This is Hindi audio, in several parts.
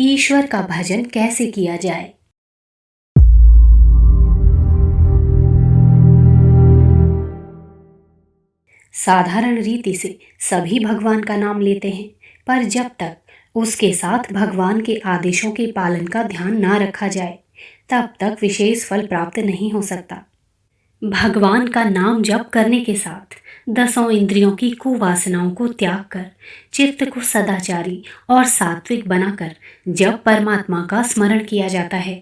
ईश्वर का भजन कैसे किया जाए। साधारण रीति से सभी भगवान का नाम लेते हैं, पर जब तक उसके साथ भगवान के आदेशों के पालन का ध्यान ना रखा जाए, तब तक विशेष फल प्राप्त नहीं हो सकता। भगवान का नाम जप करने के साथ 10 इंद्रियों की कुवासनाओं को त्याग कर चित्त को सदाचारी और सात्विक बनाकर जब परमात्मा का स्मरण किया जाता है,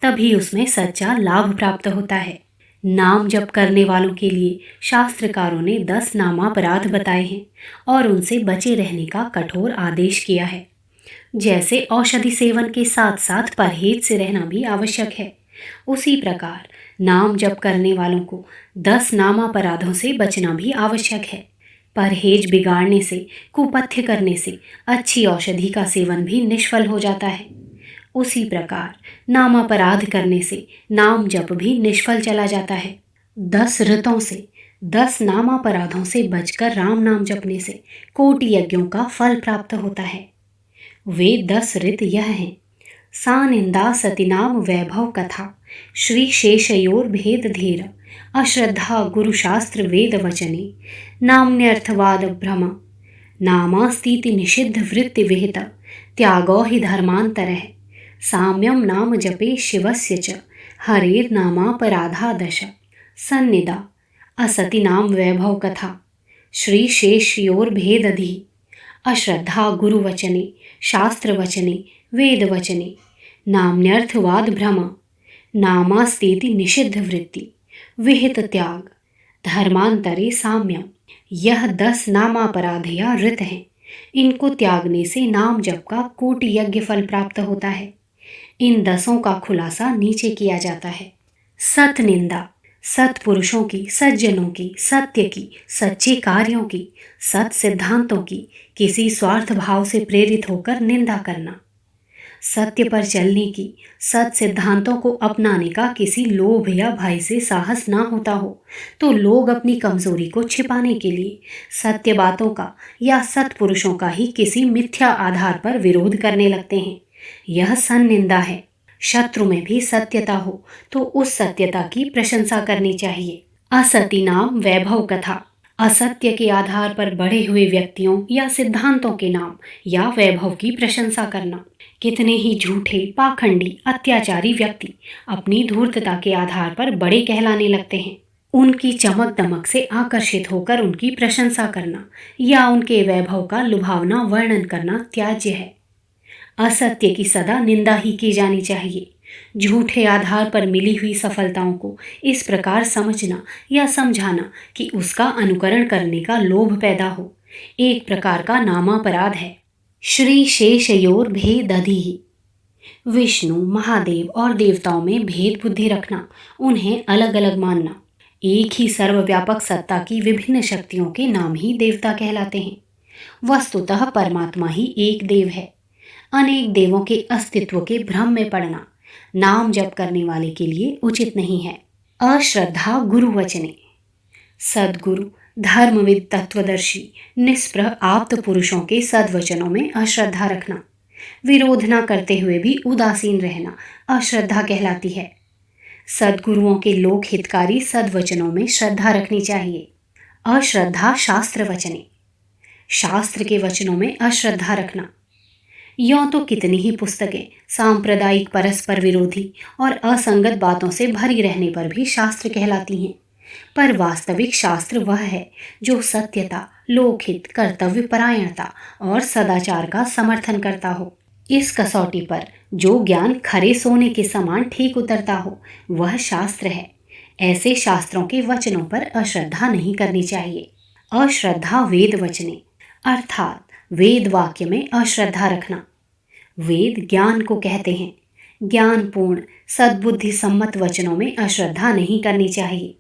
तभी उसमें सच्चा लाभ प्राप्त होता है। नाम जप करने वालों के लिए शास्त्रकारों ने 10 नामापराध बताए हैं और उनसे बचे रहने का कठोर आदेश किया है। जैसे औषधि सेवन के साथ साथ परहेज से रहना भी आवश्यक है, उसी प्रकार नाम जप करने वालों को 10 नामापराधों से बचना भी आवश्यक है। परहेज बिगाड़ने से, कुपथ्य करने से अच्छी औषधि का सेवन भी निष्फल हो जाता है। उसी प्रकार नामापराध करने से नाम जप भी निष्फल चला जाता है। 10 ऋतों से 10 नामापराधों से बचकर राम नाम जपने से कोटि यज्ञों का फल प्राप्त होता है। वे 10 ऋत यह हैं: सानिंदा सतीनाम वैभव कथा, श्री शेषयोर भेद धीर, अश्रद्धा गुरुशास्त्र वेद वचने, नाम्यर्थवाद भ्रम, नामास्तीति निषिद्ध वृत्ति विहित, त्यागो हि धर्मांतरः, साम्यम नाम जपे शिवस्य च, हरेर्नामापराधा दश। सन्निदा असति नाम वैभव कथा, श्री शेषयोर भेदधि, अश्रद्धा गुरुवचने, शास्त्रवचने, वेदवचने, नाम्यर्थवाद भ्रम, नामास्तीति निषिद्ध वृत्ति, विहित त्याग, धर्मांतरे साम्यम। यह 10 नामापराध या ऋत हैं। इनको त्यागने से नाम जप का कोटि यज्ञ फल प्राप्त होता है। इन 10 का खुलासा नीचे किया जाता है। सत निंदा, सत्पुरुषों की, सज्जनों की, सत्य की, सच्चे कार्यों की, सत सिद्धांतों की किसी स्वार्थ भाव से प्रेरित होकर निंदा करना। सत्य पर चलने की, सत सिद्धांतों को अपनाने का किसी लोभ या भय से साहस ना होता हो, तो लोग अपनी कमजोरी को छिपाने के लिए सत्य बातों का या सत्पुरुषों का ही किसी मिथ्या आधार पर विरोध करने लगते हैं। यह सन्निंदा है। शत्रु में भी सत्यता हो तो उस सत्यता की प्रशंसा करनी चाहिए। असति नाम वैभव कथा, असत्य के आधार पर बढ़े हुए व्यक्तियों या सिद्धांतों के नाम या वैभव की प्रशंसा करना। कितने ही झूठे, पाखंडी, अत्याचारी व्यक्ति अपनी धूर्तता के आधार पर बड़े कहलाने लगते हैं। उनकी चमक दमक से आकर्षित होकर उनकी प्रशंसा करना या उनके वैभव का लुभावना वर्णन करना त्याज्य है। असत्य की सदा निंदा ही की जानी चाहिए। झूठे आधार पर मिली हुई सफलताओं को इस प्रकार समझना या समझाना कि उसका अनुकरण करने का लोभ पैदा हो, एक प्रकार का नामापराध है। श्री शेषयोर भेदधि, विष्णु, महादेव और देवताओं में भेद बुद्धि रखना, उन्हें अलग अलग मानना। एक ही सर्वव्यापक सत्ता की विभिन्न शक्तियों के नाम ही देवता कहलाते हैं। वस्तुतः परमात्मा ही एक देव है। अनेक देवों के अस्तित्व के भ्रम में पड़ना नाम जप करने वाले के लिए उचित नहीं है। अश्रद्धा गुरुवचने, सद्गुरु, धर्मविद, तत्वदर्शी, निष्प्रह आप्त पुरुषों के सद्वचनों में अश्रद्धा रखना, विरोध न करते हुए भी उदासीन रहना अश्रद्धा कहलाती है। सद्गुरुओं के लोक हितकारी सद्वचनों में श्रद्धा रखनी चाहिए। अश्रद्धा शास्त्र वचने, शास्त्र के वचनों में अश्रद्धा रखना। यों तो कितनी ही पुस्तकें सांप्रदायिक, परस्पर विरोधी और असंगत बातों से भरी रहने पर भी शास्त्र कहलाती हैं, पर वास्तविक शास्त्र वह है जो सत्यता, लोकहित, कर्तव्य परायणता और सदाचार का समर्थन करता हो। इस कसौटी पर जो ज्ञान खरे सोने के समान ठीक उतरता हो, वह शास्त्र है। ऐसे शास्त्रों के वचनों पर अश्रद्धा नहीं करनी चाहिए। अश्रद्धा वेद वचने, अर्थात वेद वाक्य में अश्रद्धा रखना। वेद ज्ञान को कहते हैं। ज्ञानपूर्ण, सद्बुद्धि सम्मत वचनों में अश्रद्धा नहीं करनी चाहिए।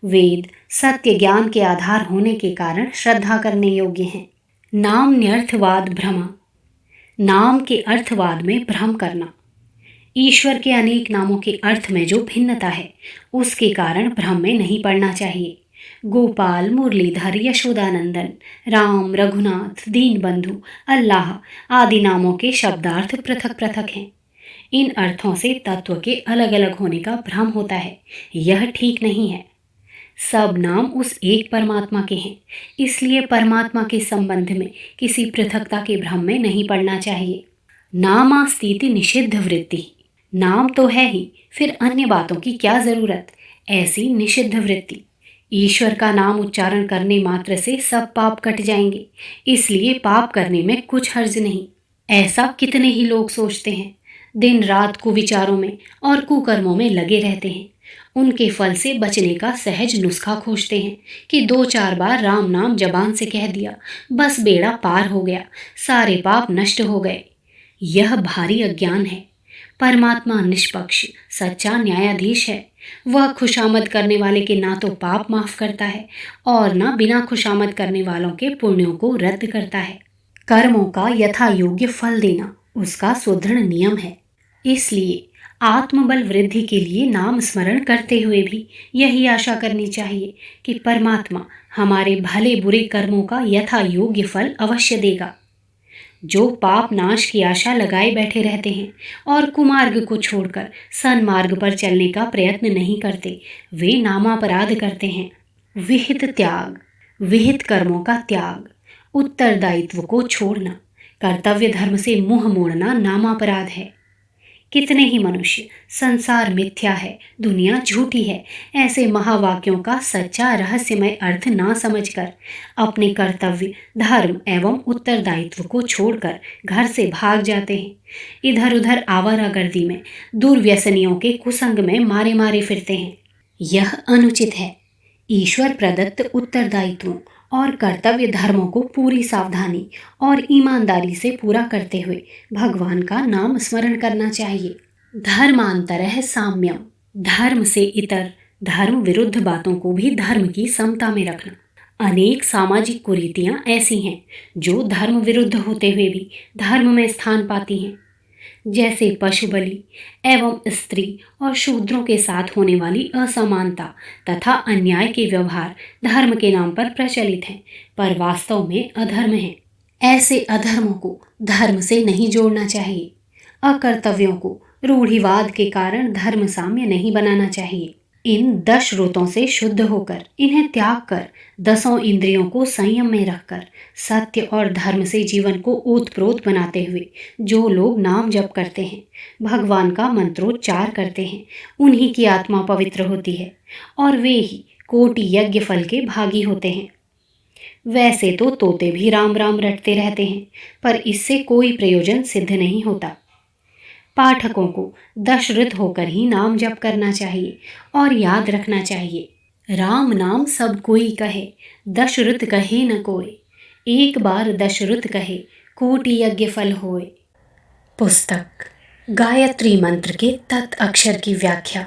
वेद सत्य ज्ञान के आधार होने के कारण श्रद्धा करने योग्य हैं। नाम्यर्थवाद भ्रम, नाम के अर्थवाद में भ्रम करना। ईश्वर के अनेक नामों के अर्थ में जो भिन्नता है, उसके कारण भ्रम में नहीं पड़ना चाहिए। गोपाल, मुरलीधर, यशोदानंदन, राम, रघुनाथ, दीनबंधु, अल्लाह आदि नामों के शब्दार्थ पृथक पृथक हैं। इन अर्थों से तत्व के अलग अलग होने का भ्रम होता है, यह ठीक नहीं है। सब नाम उस एक परमात्मा के हैं, इसलिए परमात्मा के संबंध में किसी पृथकता के भ्रम में नहीं पड़ना चाहिए। नामास्तीति निषिद्ध वृत्ति, नाम तो है ही, फिर अन्य बातों की क्या जरूरत, ऐसी निषिद्ध वृत्ति। ईश्वर का नाम उच्चारण करने मात्र से सब पाप कट जाएंगे, इसलिए पाप करने में कुछ हर्ज नहीं। ऐसा कितने ही लोग सोचते हैं, दिन रात कुविचारों में और कुकर्मों में लगे रहते हैं। उनके फल से बचने का सहज नुस्खा खोजते हैं कि 2-4 बार राम नाम जबान से कह दिया, बस बेड़ा पार हो गया, सारे पाप नष्ट हो गए। यह भारी अज्ञान है। परमात्मा निष्पक्ष सच्चा न्यायाधीश है। वह खुशामद करने वाले के ना तो पाप माफ करता है और ना बिना खुशामद करने वालों के पुण्यों को रद्द करता है। कर्मों का यथा योग्य फल देना उसका सुदृढ़ नियम है। इसलिए आत्मबल वृद्धि के लिए नाम स्मरण करते हुए भी यही आशा करनी चाहिए कि परमात्मा हमारे भले बुरे कर्मों का यथा योग्य फल अवश्य देगा। जो पाप नाश की आशा लगाए बैठे रहते हैं और कुमार्ग को छोड़कर सन्मार्ग पर चलने का प्रयत्न नहीं करते, वे नामापराध करते हैं। विहित त्याग, विहित कर्मों का त्याग, उत्तरदायित्व को छोड़ना, कर्तव्य धर्म से मुंह मोड़ना नामापराध है। कितने ही मनुष्य संसार मिथ्या है, दुनिया झूठी है, ऐसे महावाक्यों का सच्चा रहस्यमय अर्थ ना समझकर अपने कर्तव्य, धर्म एवं उत्तरदायित्व को छोड़कर घर से भाग जाते हैं। इधर उधर आवारागर्दी में, दुर्व्यसनियों के कुसंग में मारे मारे फिरते हैं। यह अनुचित है। ईश्वर प्रदत्त उत्तरदायित्वों और कर्तव्य धर्मों को पूरी सावधानी और ईमानदारी से पूरा करते हुए भगवान का नाम स्मरण करना चाहिए। धर्मांतरः साम्यम, धर्म से इतर धर्म विरुद्ध बातों को भी धर्म की समता में रखना। अनेक सामाजिक कुरीतियां ऐसी हैं जो धर्म विरुद्ध होते हुए भी धर्म में स्थान पाती हैं, जैसे पशु बलि एवं स्त्री और शूद्रों के साथ होने वाली असमानता तथा अन्याय के व्यवहार धर्म के नाम पर प्रचलित हैं, पर वास्तव में अधर्म हैं। ऐसे अधर्मों को धर्म से नहीं जोड़ना चाहिए। अकर्तव्यों को रूढ़िवाद के कारण धर्म साम्य नहीं बनाना चाहिए। इन 10 श्रोतों से शुद्ध होकर, इन्हें त्याग कर, 10 इंद्रियों को संयम में रखकर, सत्य और धर्म से जीवन को ओतप्रोत बनाते हुए जो लोग नाम जप करते हैं, भगवान का मंत्रोच्चार करते हैं, उन्हीं की आत्मा पवित्र होती है और वे ही कोटि यज्ञ फल के भागी होते हैं। वैसे तो तोते भी राम राम रटते रहते हैं, पर इससे कोई प्रयोजन सिद्ध नहीं होता। पाठकों को दशरथ होकर ही नाम जप करना चाहिए और याद रखना चाहिए, राम नाम सब कोई कहे, दशरथ कहे न कोई, एक बार दशरथ कहे, कोटि यज्ञ फल होए। पुस्तक गायत्री मंत्र के तत् अक्षर की व्याख्या,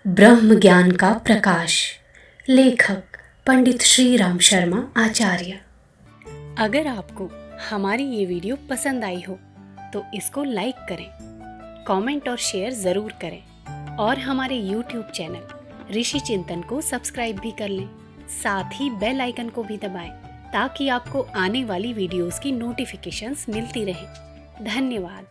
ब्रह्म ज्ञान का प्रकाश, लेखक पंडित श्री राम शर्मा आचार्य। अगर आपको हमारी ये वीडियो पसंद आई हो तो इसको लाइक करें, कमेंट और शेयर ज़रूर करें और हमारे YouTube चैनल ऋषि चिंतन को सब्सक्राइब भी कर लें। साथ ही बेल आइकन को भी दबाएं ताकि आपको आने वाली वीडियोस की नोटिफिकेशंस मिलती रहें। धन्यवाद।